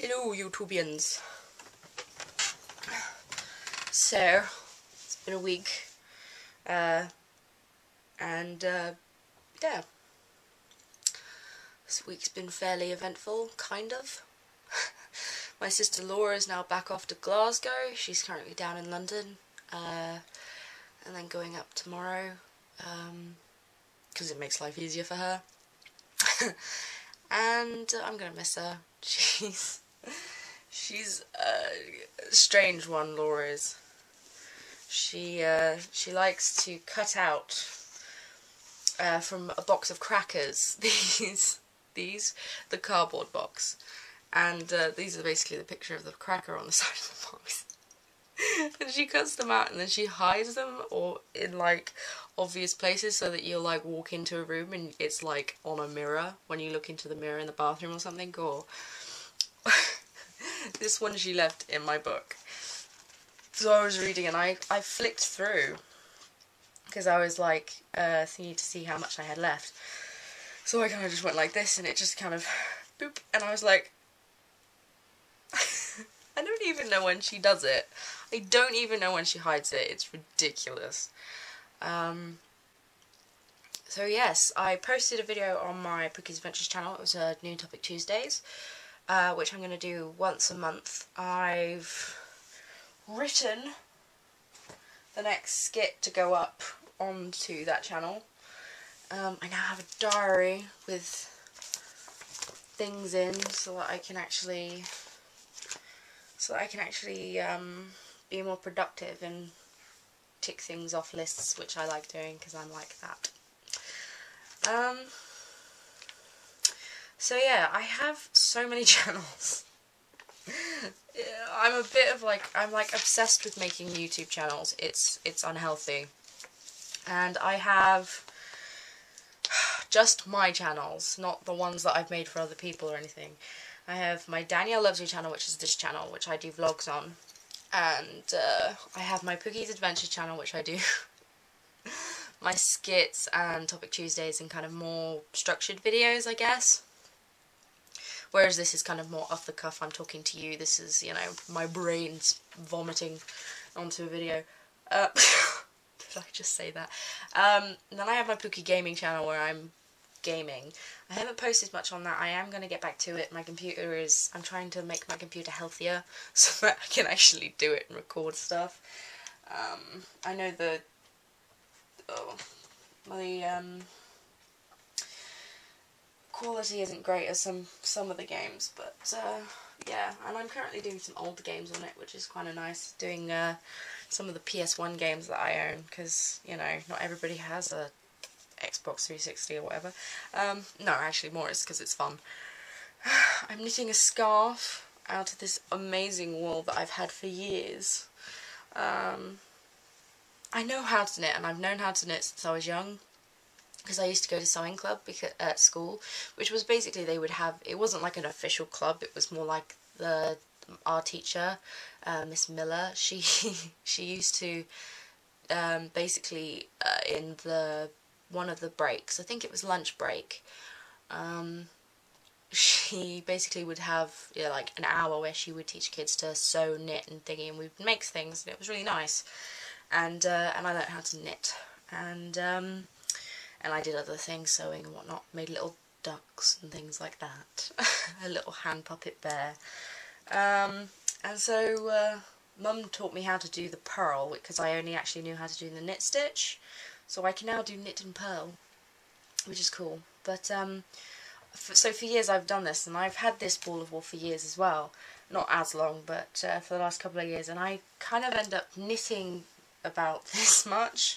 Hello YouTubians. So, it's been a week, yeah, this week's been fairly eventful, kind of. My sister Laura is now back off to Glasgow. She's currently down in London, and then going up tomorrow, because it makes life easier for her. And I'm gonna miss her. She's a strange one, Laura is. She likes to cut out from a box of crackers the cardboard box, and these are basically the picture of the cracker on the side of the box. And she cuts them out and then she hides them or in like obvious places so that you'll like walk into a room and it's like on a mirror when you look into the mirror in the bathroom or something. Or this one she left in my book. So I was reading and I flicked through because I was like thinking to see how much I had left. So I kind of just went like this and it just kind of boop, and I was like, I don't even know when she does it. I don't even know when she hides it. It's ridiculous. So yes, I posted a video on my Pookie's Adventures channel. It was a New Topic Tuesdays, which I'm going to do once a month. I've written the next skit to go up onto that channel. I now have a diary with things in so that I can actually be more productive and tick things off lists, which I like doing because I'm like that. So yeah, I have so many channels. I'm like obsessed with making YouTube channels. It's unhealthy. And I have just my channels, not the ones that I've made for other people or anything. I have my Danielle Loves You channel, which is this channel, which I do vlogs on. And I have my Pookie's Adventure channel, which I do my skits and Topic Tuesdays and kind of more structured videos, I guess. Whereas this is kind of more off the cuff, I'm talking to you. This is, you know, my brain's vomiting onto a video. Did I just say that? Then I have my Pookie Gaming channel where I'm gaming. I haven't posted much on that. I am going to get back to it. My computer is... I'm trying to make my computer healthier so that I can actually do it and record stuff. I know the quality isn't great as some of the games, but yeah, and I'm currently doing some old games on it, which is kind of nice, doing some of the PS1 games that I own, because, you know, not everybody has a Xbox 360 or whatever. No, actually more it's because it's fun. I'm knitting a scarf out of this amazing wool that I've had for years. I know how to knit, and I've known how to knit since I was young, because I used to go to sewing club at school, which was basically they would have, it wasn't like an official club, it was more like our teacher, Miss Miller, she used to basically in one of the breaks, I think it was lunch break, she basically would have, you know, like an hour where she would teach kids to sew, knit and thingy, and we'd make things, and it was really nice. And I learned how to knit, and I did other things, sewing and whatnot, made little ducks and things like that. A little hand puppet bear. And so Mum taught me how to do the purl, because I only actually knew how to do the knit stitch. So I can now do knit and purl, which is cool. But so for years I've done this, and I've had this ball of wool for years as well. Not as long, but for the last couple of years. And I kind of end up knitting about this much,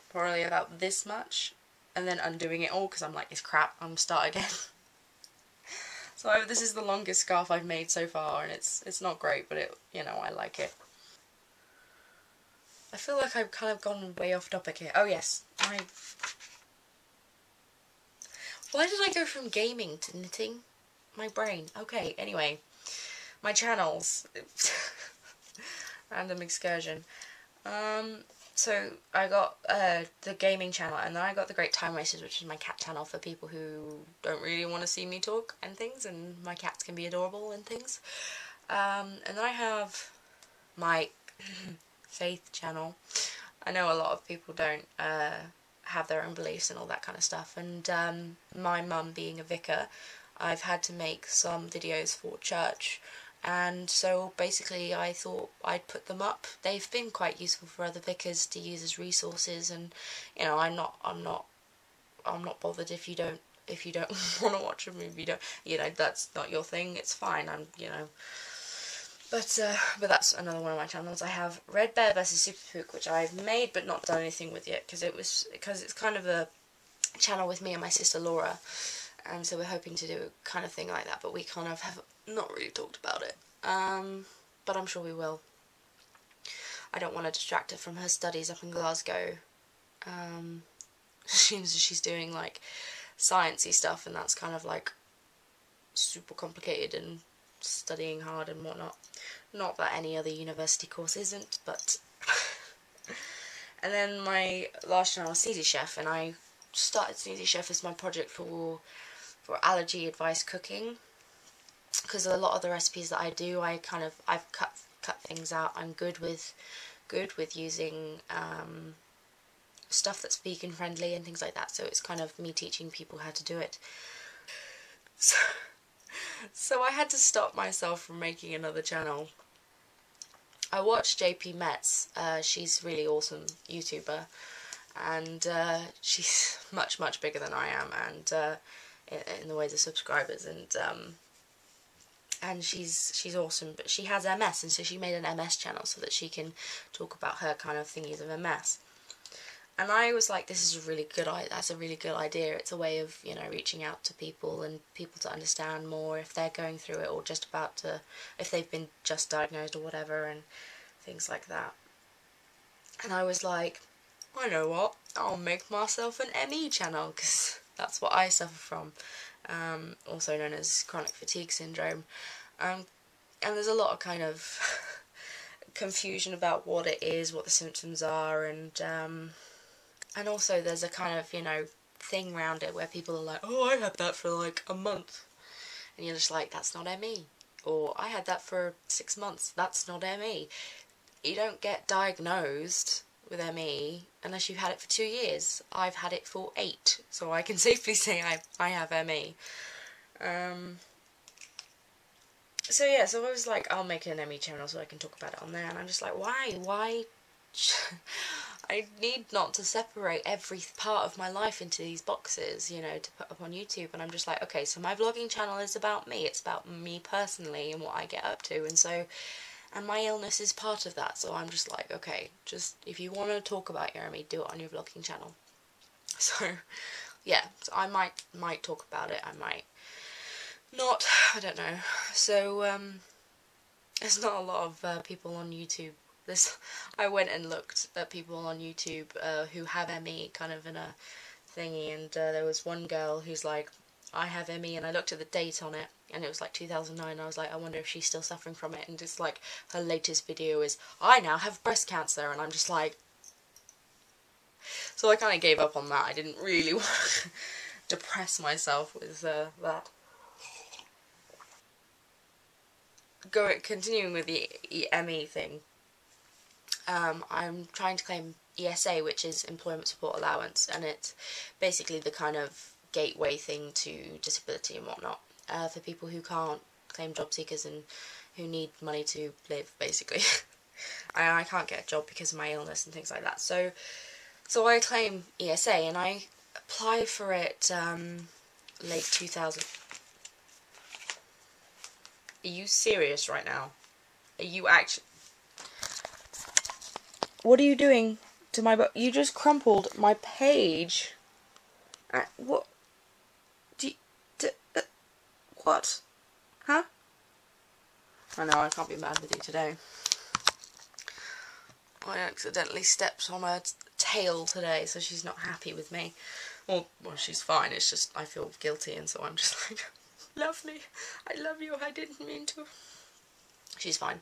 probably about this much, and then undoing it all because I'm like, it's crap, I'm gonna start again. So this is the longest scarf I've made so far, and it's not great, but it, you know, I like it. I feel like I've kind of gone way off topic here. Oh yes, why did I go from gaming to knitting? My brain. Okay, anyway, my channels. Random excursion. so I got the gaming channel, and then I got the Great Time Wasters, which is my cat channel for people who don't really want to see me talk and things, and my cats can be adorable and things. And then I have my faith channel. I know a lot of people don't have their own beliefs and all that kind of stuff, and my mum being a vicar, I've had to make some videos for church, and so basically I thought I'd put them up. They've been quite useful for other vicars to use as resources, and you know, I'm not bothered if you don't want to watch a movie. That's not your thing. It's fine. But that's another one of my channels. I have Red Bear vs Super Spook, which I've made but not done anything with yet, because it's kind of a channel with me and my sister Laura, and so we're hoping to do a kind of thing like that, but we kind of have not really talked about it. But I'm sure we will. I don't want to distract her from her studies up in Glasgow. She's doing like sciencey stuff, and that's kind of like super complicated and studying hard and whatnot. Not that any other university course isn't, but and then my last channel was Sneezy Chef, and I started Sneezy Chef as my project for allergy advice cooking, because a lot of the recipes that I do, I've cut things out. I'm good with using stuff that's vegan friendly and things like that, so it's kind of me teaching people how to do it. So I had to stop myself from making another channel. I watched JP Metz. She's a really awesome YouTuber, and she's much bigger than I am, and in the ways of subscribers, and she's awesome, but she has MS, and so she made an MS channel so that she can talk about her kind of thingies of MS. And I was like, that's a really good idea. It's a way of, reaching out to people and people to understand more if they're going through it, or just about to, if they've been just diagnosed or whatever, and things like that. And I was like, I know what, I'll make myself an ME channel, because that's what I suffer from, also known as chronic fatigue syndrome. And there's a lot of kind of confusion about what it is, what the symptoms are, and also there's a kind of, thing around it where people are like, oh, I had that for like a month. And you're just like, that's not ME. Or, I had that for 6 months. That's not ME. You don't get diagnosed with ME unless you've had it for 2 years. I've had it for 8. So I can safely say I have ME. So yeah, so I was like, I'll make an ME channel so I can talk about it on there. And I'm just like, why? I need not to separate every part of my life into these boxes, to put up on YouTube. And I'm just like, okay, so my vlogging channel is about me. It's about me personally and what I get up to. And my illness is part of that. So I'm just like, okay, just if you want to talk about your ME, do it on your vlogging channel. So, yeah, so I might talk about it. I might not. I don't know. So, there's not a lot of people on YouTube. I went and looked at people on YouTube who have ME kind of in a thingy, and there was one girl who's like, I have ME, and I looked at the date on it, and it was like 2009. I was like, I wonder if she's still suffering from it, and it's like, her latest video is, I now have breast cancer, and I'm just like, so I kind of gave up on that. I didn't really want to depress myself with that. Continuing with the ME thing. I'm trying to claim ESA, which is Employment Support Allowance, and it's basically the kind of gateway thing to disability and whatnot, for people who can't claim job seekers and who need money to live, basically. I can't get a job because of my illness and things like that, so I claim ESA, and I applied for it late 2000. Are you serious right now? Are you actually... What are you doing to my book? You just crumpled my page. What? What? Huh? I know, I can't be mad with you today. I accidentally stepped on her tail today, so she's not happy with me. Well, she's fine, it's just I feel guilty, and so I'm just like, lovely, I love you, I didn't mean to. she's fine.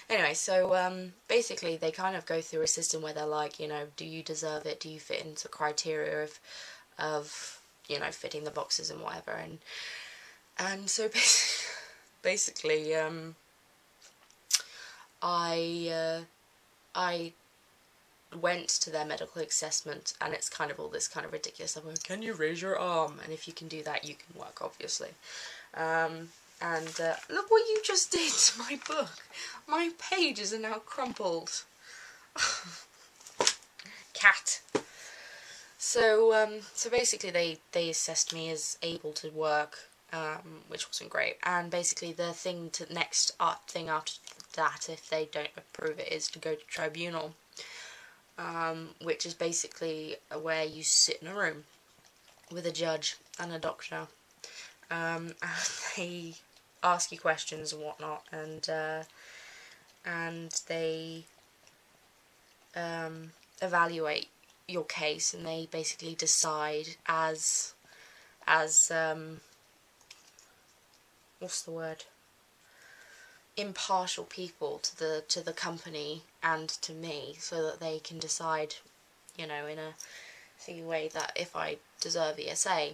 Anyway, so basically they kind of go through a system where they're like, you know, do you deserve it? Do you fit into criteria of you know, fitting the boxes and whatever? And so basically, I went to their medical assessment, and it's kind of all this kind of ridiculous stuff. Can you raise your arm? And if you can do that, you can work, obviously. And look what you just did to my book. My pages are now crumpled. Cat. So so basically they assessed me as able to work, which wasn't great. And basically the thing next thing after that, if they don't approve it, is to go to tribunal, which is basically where you sit in a room with a judge and a doctor, and they ask you questions and whatnot, and they evaluate your case, and they basically decide as what's the word? Impartial people to the company and to me, so that they can decide, you know, in a thingy way that if I deserve ESA.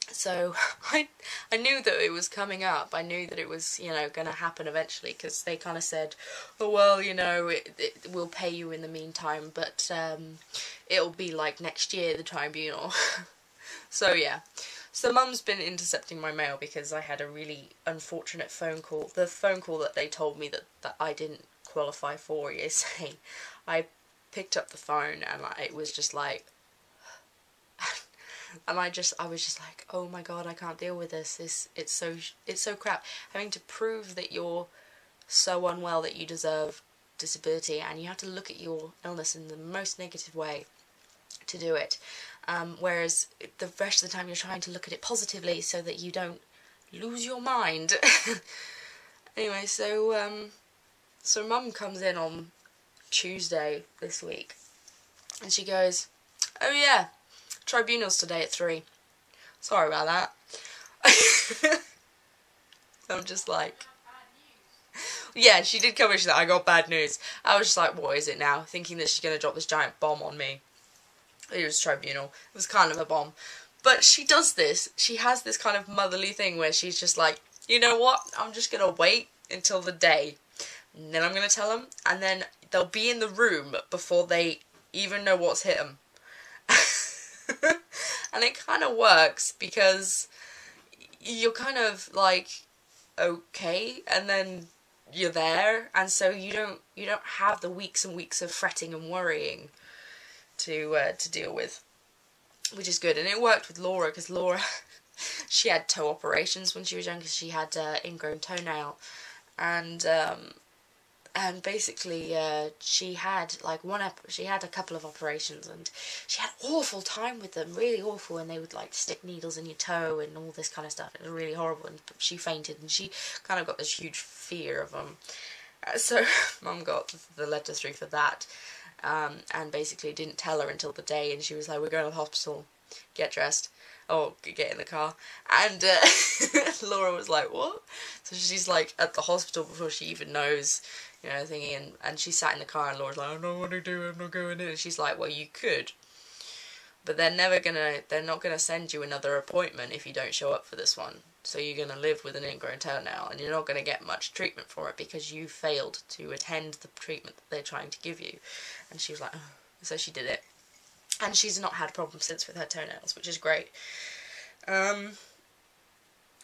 So I knew that it was coming up. I knew that it was, you know, going to happen eventually, because they kind of said, oh well, you know, it will pay you in the meantime, but it'll be like next year, the tribunal. So yeah. So Mum's been intercepting my mail because I had a really unfortunate phone call. The phone call that they told me that I didn't qualify for ESA. I picked up the phone and it was just like, and I was just like, oh my god, I can't deal with this. It's so crap. Having to prove that you're so unwell that you deserve disability, and you have to look at your illness in the most negative way to do it. Whereas the rest of the time you're trying to look at it positively so that you don't lose your mind. Anyway, so Mum comes in on Tuesday this week, and she goes, oh yeah, tribunal's today at 3. Sorry about that. I'm just like, yeah, she did come in, she's like, I got bad news. I was just like, what is it now? Thinking that she's going to drop this giant bomb on me. It was tribunal. It was kind of a bomb. But she does this. She has this kind of motherly thing where she's just like, you know what? I'm just going to wait until the day. And then I'm going to tell them. And then they'll be in the room before they even know what's hit them. And it kind of works, because you're kind of like, okay, and then you're there, and so you don't have the weeks and weeks of fretting and worrying to deal with, which is good. And it worked with Laura, because Laura she had toe operations when she was young, because she had ingrown toenail, and basically she had like she had a couple of operations, and she had awful time with them, really awful, and they would like stick needles in your toe and all this kind of stuff. It was really horrible, and she fainted, and she kind of got this huge fear of them. So Mum got the letter through for that, and basically didn't tell her until the day, and she was like, we're going to the hospital, get dressed, or get in the car. And Laura was like, what? So she's like at the hospital before she even knows, you know, thingy, and she sat in the car, and Laura's like, I don't want to do it, I'm not going in. And she's like, well, you could, but they're not gonna send you another appointment if you don't show up for this one. So you're gonna live with an ingrown toenail, and you're not gonna get much treatment for it because you failed to attend the treatment that they're trying to give you. And she was like, oh. So she did it, and she's not had problems since with her toenails, which is great.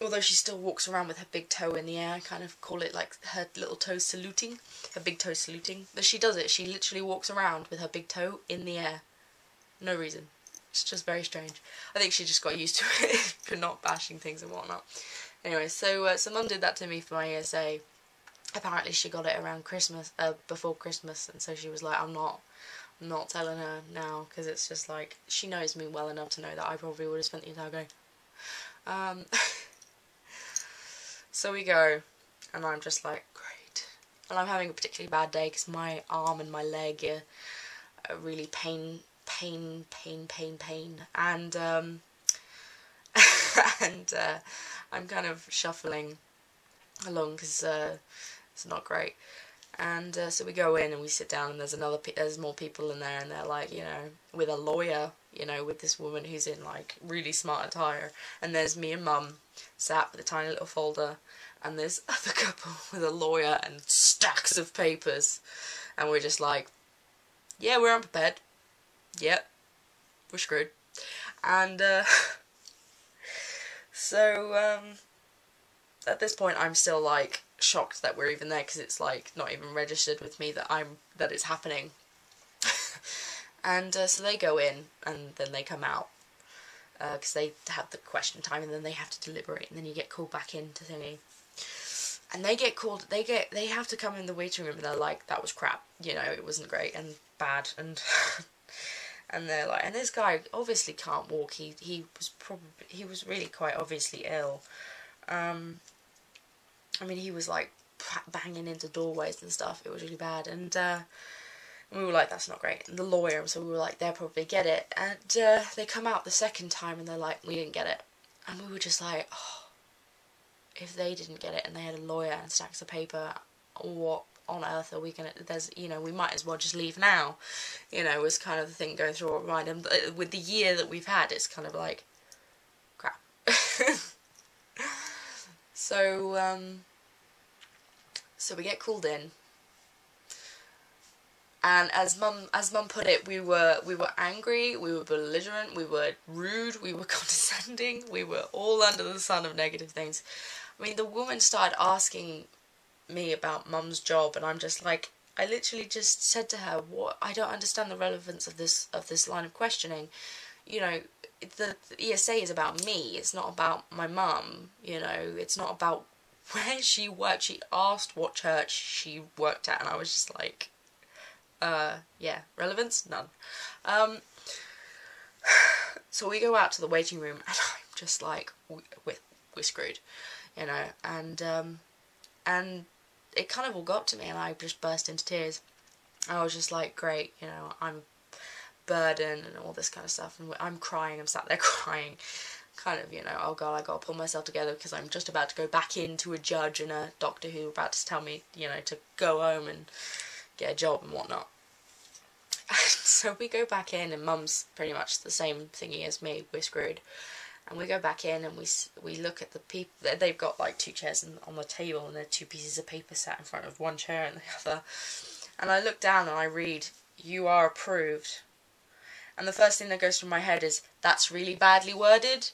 Although she still walks around with her big toe in the air. I kind of call it like her little toe saluting, her big toe saluting. But she does it. She literally walks around with her big toe in the air. No reason. It's just very strange. I think she just got used to it for not bashing things and whatnot. Anyway, so Mum did that to me for my ESA. Apparently she got it around Christmas, before Christmas, and so she was like, I'm not telling her now, because it's just like, she knows me well enough to know that I probably would have spent the entire day. So we go, and I'm just like, great. And I'm having a particularly bad day because my arm and my leg are really pain. And and I'm kind of shuffling along because It's not great. And so we go in and we sit down, and there's more people in there, and they're like, you know, with a lawyer, you know, with this woman who's in like really smart attire, and there's me and Mum sat with a tiny little folder, and this other couple with a lawyer and stacks of papers, and we're just like, yeah, we're unprepared, yep, we're screwed. And so at this point I'm still like shocked that we're even there, because it's like not even registered with me that it's happening. And so they go in, and then they come out, because they have the question time, and then they have to deliberate, and then you get called back into thingy. And they have to come in the waiting room, and they're like, that was crap, you know, it wasn't great and bad, and and they're like, and this guy obviously can't walk. He was really quite obviously ill. I mean, he was like banging into doorways and stuff. It was really bad, and we were like, that's not great. And the lawyer, so we were like, they'll probably get it. And they come out the second time, and they're like, we didn't get it. And we were just like, oh, if they didn't get it, and they had a lawyer and stacks of paper, what on earth are we gonna? There's, you know, we might as well just leave now. You know, was kind of the thing going through our mind. And with the year that we've had, it's kind of like, crap. So we get called in, and as mum put it, we were angry, we were belligerent, we were rude, we were condescending, we were all under the sun of negative things. I mean, the woman started asking me about Mum's job, and I'm just like, I literally just said to her, what, I don't understand the relevance of this line of questioning. You know, the ESA is about me, it's not about my mum, you know, it's not about where she worked. She asked what church she worked at, and I was just like, yeah, relevance? None. So we go out to the waiting room, and I'm just like, we're screwed, you know, and it kind of all got to me, and I just burst into tears. I was just like, great, you know, I'm burden and all this kind of stuff, and I'm crying, I'm sat there crying, kind of, you know, oh god, I gotta pull myself together, because I'm just about to go back into a judge and a doctor who are about to tell me, you know, to go home and get a job and whatnot. And so we go back in, and Mum's pretty much the same thingy as me, we're screwed. And we go back in, and we look at the people. They've got like two chairs on the table, and there are two pieces of paper sat in front of one chair and the other. And I look down and I read, "You are approved." And the first thing that goes through my head is, that's really badly worded.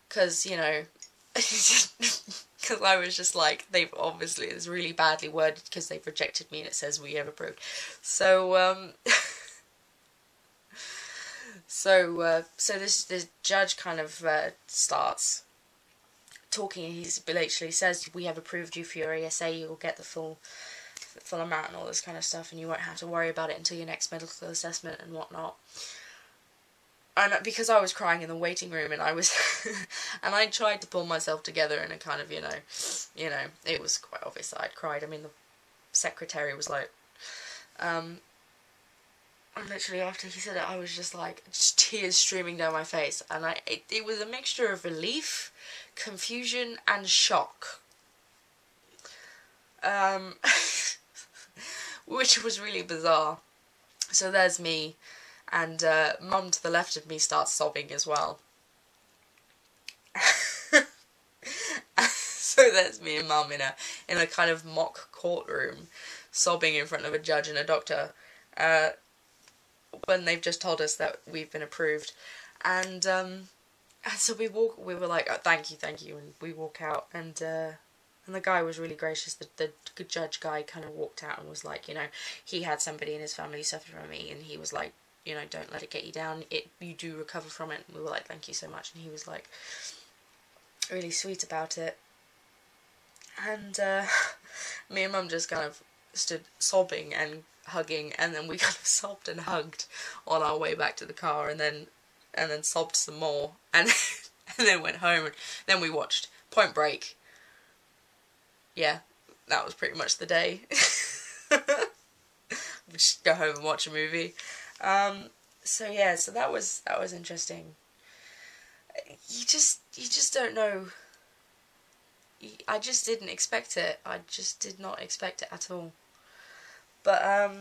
Because, you know, because I was just like, it's really badly worded, because they've rejected me and it says we have approved. So, so this judge kind of starts talking, and he literally says, we have approved you for your ESA, you'll get the full amount and all this kind of stuff, and you won't have to worry about it until your next medical assessment and whatnot. And because I was crying in the waiting room, and I was, and I tried to pull myself together, and it kind of, you know, it was quite obvious that I'd cried. I mean, the secretary was like, and literally after he said it, I was just like, just tears streaming down my face, and it was a mixture of relief, confusion, and shock, which was really bizarre. So there's me. And Mum to the left of me starts sobbing as well. So there's me and Mum in a kind of mock courtroom, sobbing in front of a judge and a doctor, when they've just told us that we've been approved. And so we were like, oh, thank you, and we walk out, and the guy was really gracious. The judge guy kind of walked out and was like, you know, he had somebody in his family suffer from me, and he was like, you know, don't let it get you down, you do recover from it. And we were like, thank you so much, and he was like really sweet about it. And me and Mum just kind of stood sobbing and hugging, and then we kind of sobbed and hugged on our way back to the car, and then sobbed some more, and and then went home, and then we watched Point Break. Yeah, that was pretty much the day. We just go home and watch a movie. So yeah, so that was interesting. You just don't know I just didn't expect it. I just did not expect it at all. But,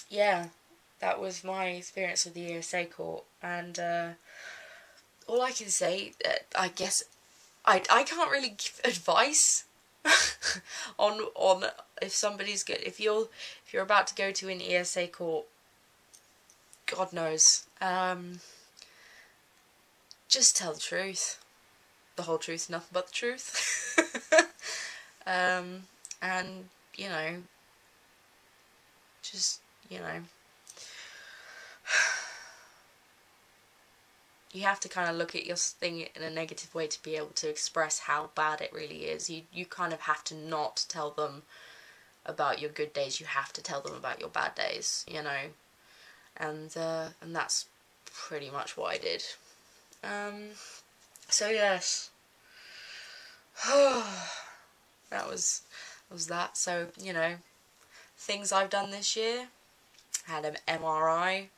yeah, that was my experience with the ESA court, and all I can say, I guess, I can't really give advice on if somebody's good. If you're about to go to an ESA court, God knows, just tell the truth, the whole truth, nothing but the truth, and you know, just you have to kind of look at your thing in a negative way to be able to express how bad it really is. You kind of have to not tell them about your good days. You have to tell them about your bad days, you know. And that's pretty much what I did. So yes, that was that. So you know, things I've done this year. I had an MRI.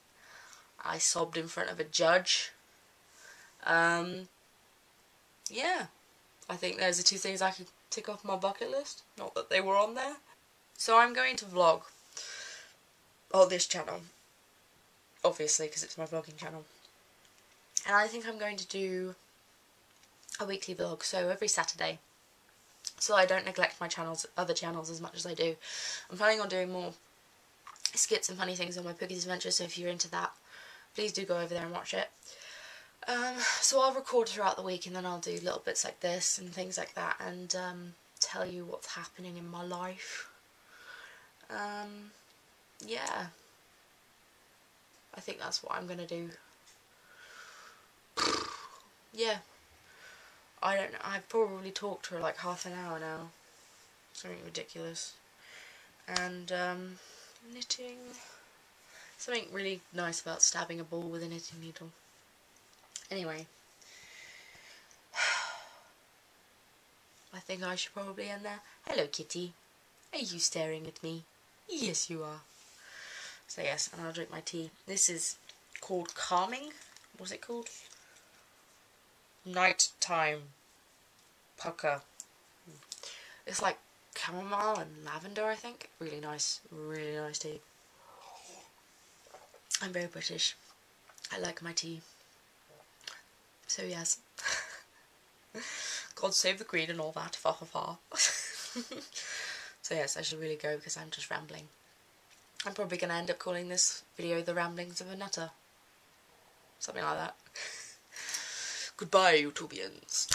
I sobbed in front of a judge. Yeah, I think those are two things I could tick off my bucket list. Not that they were on there. So I'm going to vlog on this channel, obviously, because it's my vlogging channel. And I think I'm going to do a weekly vlog, so every Saturday. So I don't neglect my other channels as much as I do. I'm planning on doing more skits and funny things on my Pookie's Adventure, so if you're into that, please do go over there and watch it. So I'll record throughout the week, and then I'll do little bits like this and things like that, and tell you what's happening in my life. Yeah, I think that's what I'm gonna do. Yeah, I don't know, I've probably talked for like half an hour now, something ridiculous, and knitting, something really nice about stabbing a ball with a knitting needle. Anyway, I think I should probably end there. Hello kitty, are you staring at me? Yes you are. So yes, and I'll drink my tea. This is called Calming. What's it called? Nighttime pucker. It's like chamomile and lavender, I think. Really nice tea. I'm very British. I like my tea. So yes. God save the Queen and all that. Fa fa fa. So yes, I should really go because I'm just rambling. I'm probably going to end up calling this video The Ramblings of a Nutter. Something like that. Goodbye, Utopians.